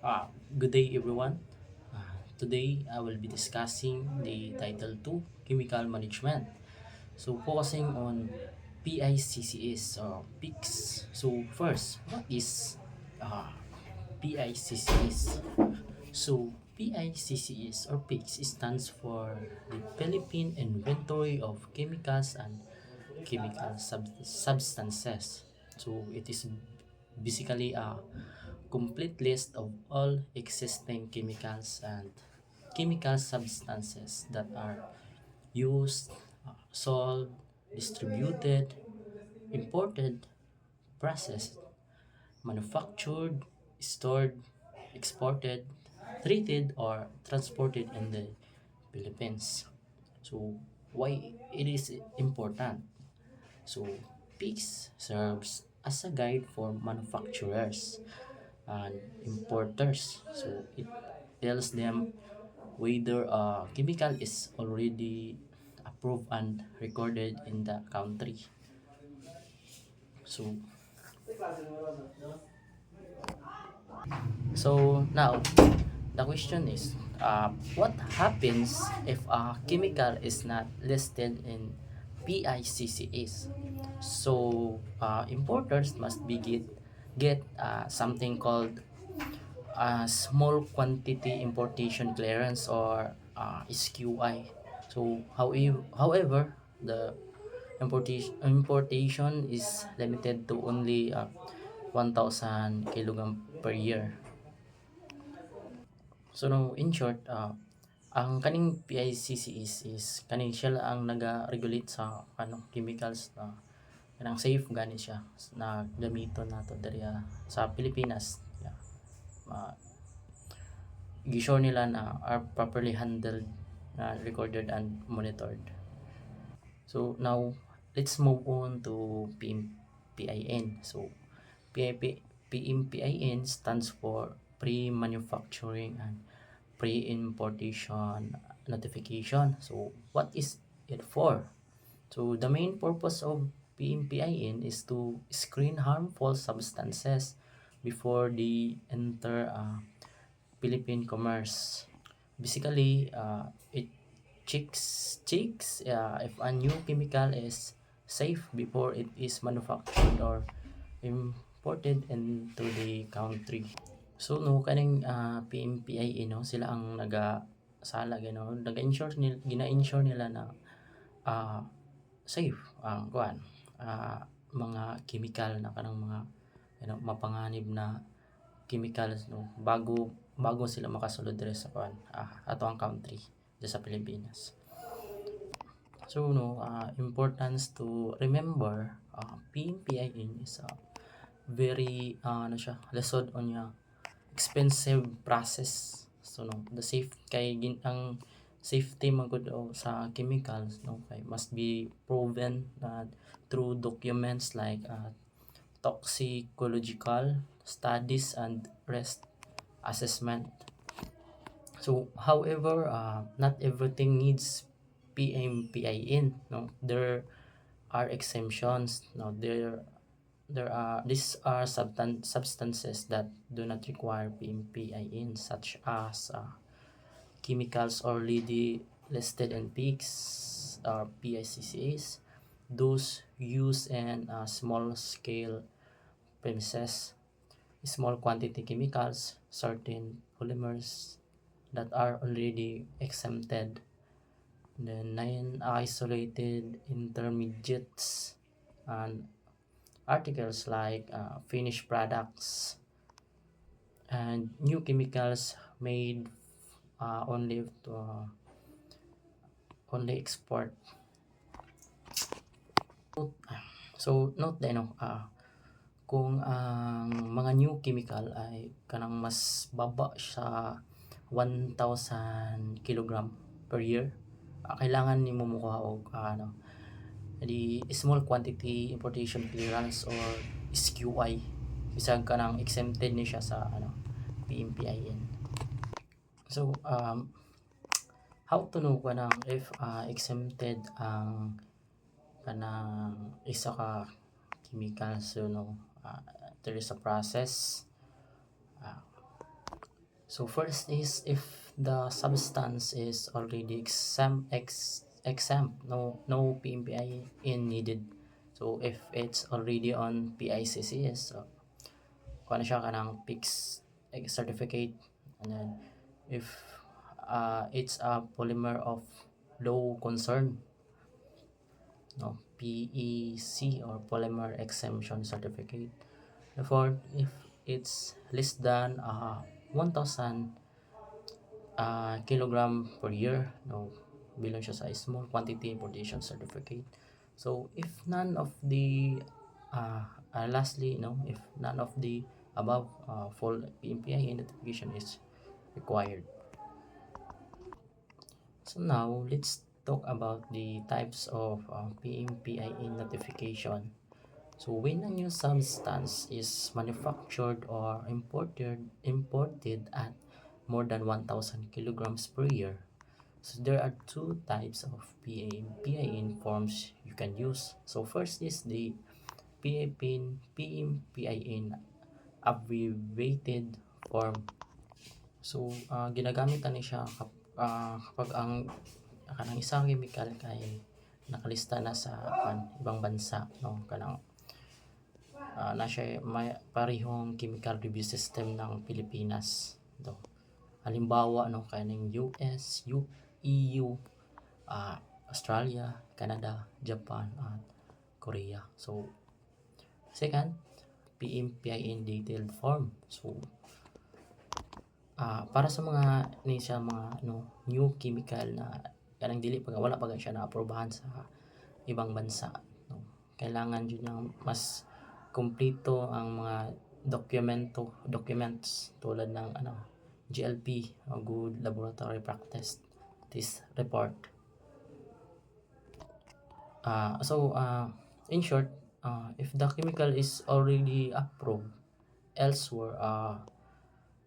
Good day, everyone. Today, I will be discussing the Title 2 Chemical Management. So, focusing on PICCS or PICS. So, first, what is uh, PICCS? So, PICCS or PICS stands for the Philippine Inventory of Chemicals and Chemical Substances. So, it is basically a complete list of all existing chemicals and chemical substances that are used, sold, distributed, imported, processed, manufactured, stored, exported, treated, or transported in the Philippines. So, why it is important? So, PICS serves as a guide for manufacturers and importers. So it tells them whether a chemical is already approved and recorded in the country. So now the question is, what happens if a chemical is not listed in PICCS? So importers must get something called small quantity importation clearance or SQI. So however, the importation is limited to only 1,000 kilogram per year. So no, in short, ang kaning PICC is kaning siya ang naga-regulate sa chemicals na kanang safe gani siya na gamiton nato diri sa Pilipinas. Yeah. Uh, Gisure nila na are properly handled, recorded and monitored. So now let's move on to PMPIN. So PMPIN stands for pre-manufacturing and pre-importation notification. So what is it for? So the main purpose of PMPIN is to screen harmful substances before they enter Philippine commerce. Basically, it checks if a new chemical is safe before it is manufactured or imported into the country. So no kaning PMPIA no sila ang sala gano naga-insure nila gina-insure nila na ah, safe ang kuan mga chemical na kanang mga mapanganib na chemicals no bago sila makasulod diri sa kuan ato ang country dito sa Pilipinas. So no importance to remember PMPIN is a very ano siya lesson on niya expensive process. So no the safe kay ang safety man gud sa chemicals no kay must be proven through documents like toxicological studies and risk assessment. So, however, not everything needs PMPIN. No, there are exemptions. No, there are these are substances that do not require PMPIN, such as chemicals already listed in PICS or PICCs, those used in small scale premises, small quantity chemicals, certain polymers that are already exempted, then 9 isolated intermediates and articles like finished products and new chemicals made only export. So note din kung ang mga new chemical ay kanang mas baba sa 1,000 kilogram per year, kailangan nimo mukuha og di small quantity importation clearance or SQI bisag kanang exempted ni siya sa PMPIN. So how to know kanang if exempted ang kanang isa ka chemical. So no there is a process. So first is if the substance is already exempt, no PMPI in needed. So if it's already on PICCS, so kuha na siya kanang PICS certificate. And then if it's a polymer of low concern, no, PEC or polymer exemption certificate. The fourth, if it's less than 1,000 kilogram per year, no, bilang siya sa small quantity importation certificate. So if none of the lastly, no, if none of the above full PMPI identification is required. So now let's talk about the types of PMPI notification. So when a new substance is manufactured or imported at more than 1,000 kilograms per year, so there are two types of PMPIN forms you can use. So first is the PMPIN abbreviated form. So ginagamit ani siya kapag ang kanang isang chemical kay nakalista na sa ibang bansa, no, kanang na siya may parehong chemical review system ng Pilipinas. Do. Halimbawa, no, kaning US, EU, Australia, Canada, Japan, at Korea. So, second, PMPIN detailed form. So, para sa mga ni siya mga new chemical na kanang dili pa wala pa siya na-aprobahan sa ibang bansa, no. Kailangan yun yung mas kumpleto ang mga documents tulad ng GLP o Good Laboratory Practice this report. In short, if the chemical is already approved elsewhere,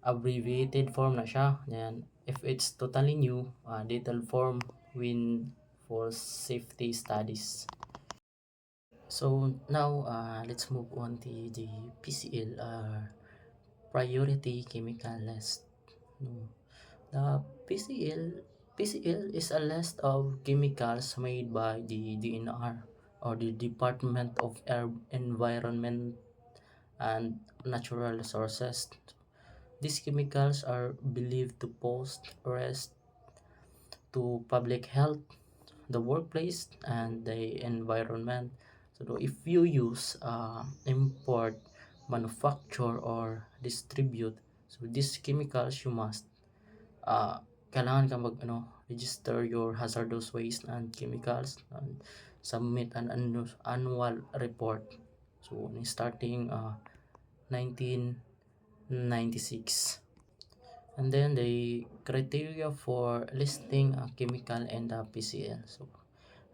abbreviated form na siya. Then if it's totally new, detailed form win for safety studies. So now let's move on to the PCL, priority chemical list. The PCL is a list of chemicals made by the DNR or the Department of Environment and Natural Resources. These chemicals are believed to pose risk to public health, the workplace, and the environment. So if you use, import, manufacture, or distribute so these chemicals, you must kailangan ka register your hazardous waste and chemicals and submit an annual report. So starting 1996. And then the criteria for listing a chemical and a PCL. So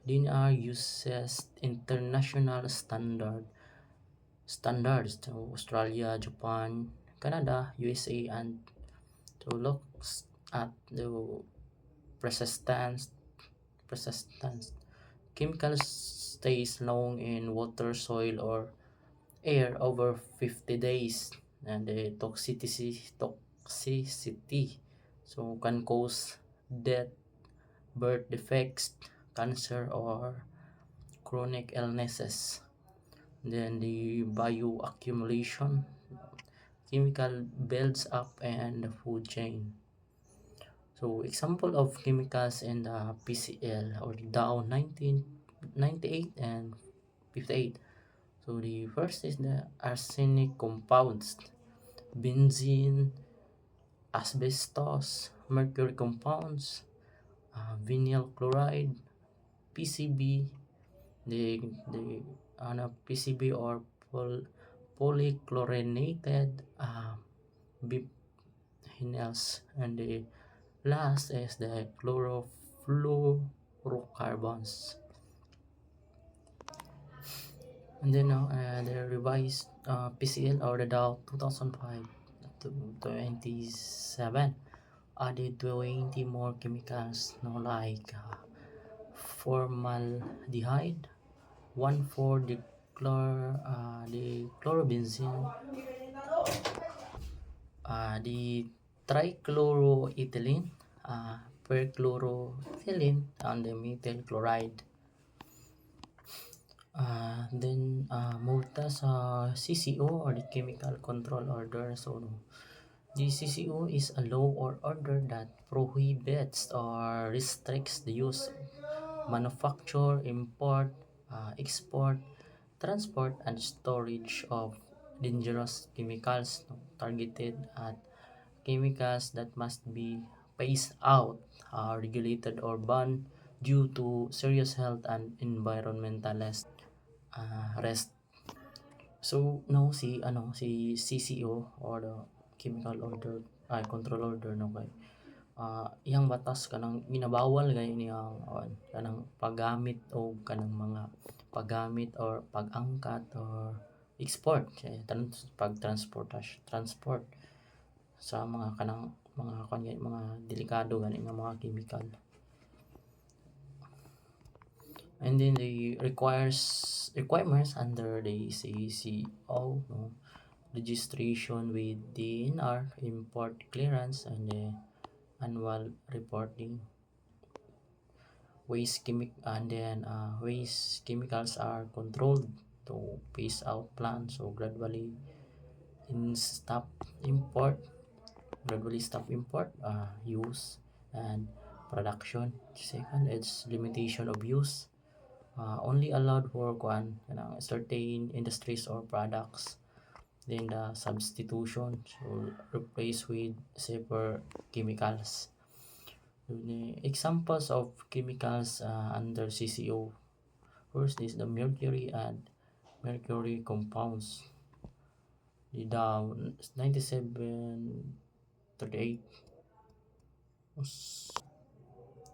DNR uses international standards to Australia, Japan, Canada, USA, and to look at the persistence. Chemicals stays long in water, soil, or air over 50 days, and the toxicity so can cause death, birth defects, cancer, or chronic illnesses. Then the bioaccumulation, chemical builds up in the food chain. So example of chemicals in the PCL or the Dow 1998 and 58. So the first is the arsenic compounds, benzene, asbestos, mercury compounds, vinyl chloride, PCB, the PCB or polychlorinated biphenyls, and the last is the chlorofluorocarbons. And then the revised PCL or the Dow 2005 to 27 added 20 more chemicals, like formaldehyde, 1,4 the chlorobenzene, the trichloroethylene, perchloroethylene, and the methyl chloride. Then multa sa CCO, or the Chemical Control Order. So the CCO is a law or order that prohibits or restricts the use, manufacture, import, export, transport, and storage of dangerous chemicals, targeted at chemicals that must be phased out, regulated, or banned due to serious health and environmental risk. So no, si CCO, or the Chemical Order, Control Order, no, kay iyang batas kanang ginabawal gay niyang kanang paggamit o kanang mga paggamit or pag-angkat or export, transport sa mga kanang mga delikado gani nga mga chemical. And then they requirements under the CCO, no, registration with DNR, import clearance, and the annual reporting. Waste chemicals are controlled to phase out plants, so in stop import stop import, use, and production. Second, it's limitation of use, only allowed for certain industries or products. Then the substitution, so replace with safer chemicals. The examples of chemicals under CCO: first is the mercury and mercury compounds, the Dow 9738.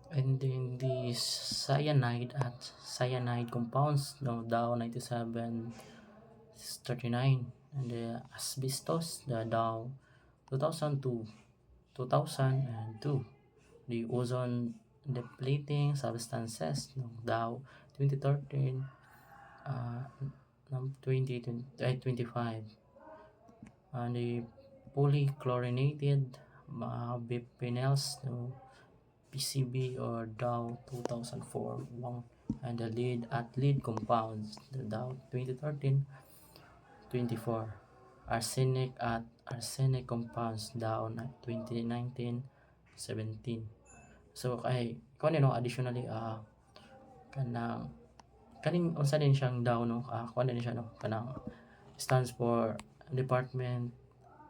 And then the cyanide compounds, no, Dow 9739. And the asbestos, the Dow 2002. The ozone depleting substances, no, Dow 2013, 2025. And the polychlorinated biphenyls, no, PCB, or Dow 2004. And the lead compounds, the Dow 2013, 24. Arsenic compounds, Dow 2019, 17. So additionally, kanang kaning unsa din siyang Dow, no, din siya, no, kanang stands for Department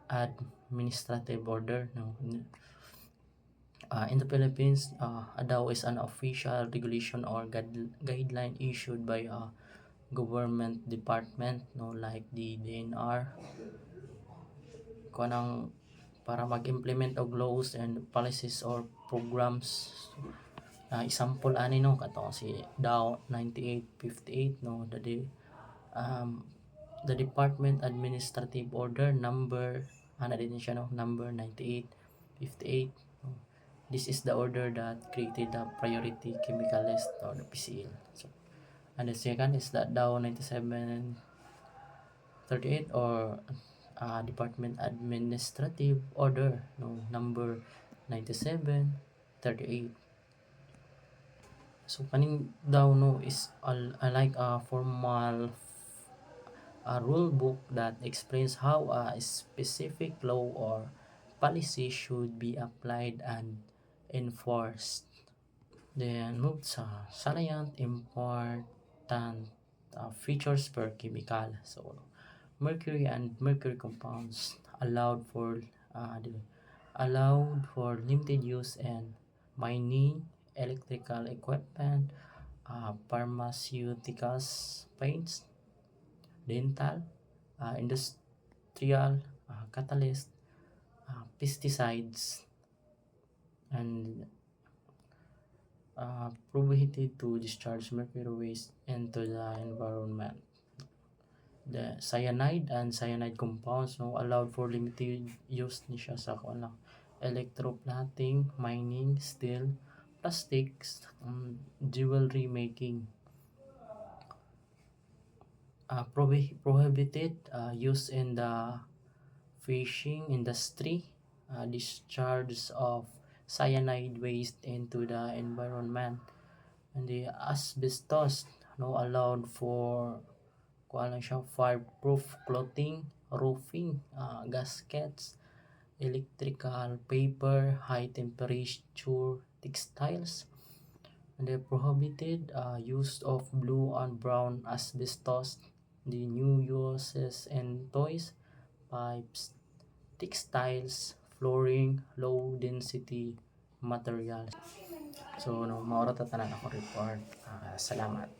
Administrative Order, no. In the Philippines, a DAO is an official regulation or guideline issued by a government department, no, like the DNR, kanang para mag-implement og laws and policies or programs. Example ani, no, kato si DAO 9858, no, the Department Administrative Order number din siya, no, number 9858. This is the order that created the Priority Chemical List, or the PCL. So, and the second is the Dow 9738, or Department Administrative Order, no, number 9738. So kaning Dow, no, is like a formal rule book that explains how a specific law or policy should be applied and enforced. Then move sa salient important features per chemical. So mercury and mercury compounds allowed for limited use in mining, electrical equipment, pharmaceuticals, paints, dental, industrial, catalyst, pesticides, and prohibited to discharge mercury waste into the environment. The cyanide and cyanide compounds, no, allowed for limited use ni siya sa electroplating, mining, steel, plastics, jewelry making. Prohibited use in the fishing industry, discharge of cyanide waste into the environment. And the asbestos no allowed for kuha lang siya, fireproof clothing, roofing, gaskets, electrical, paper, high temperature textiles. And they prohibited use of blue and brown asbestos, the new uses and toys, pipes, textiles, flooring, low density materials. So no, maura ta tanan ako report. Salamat.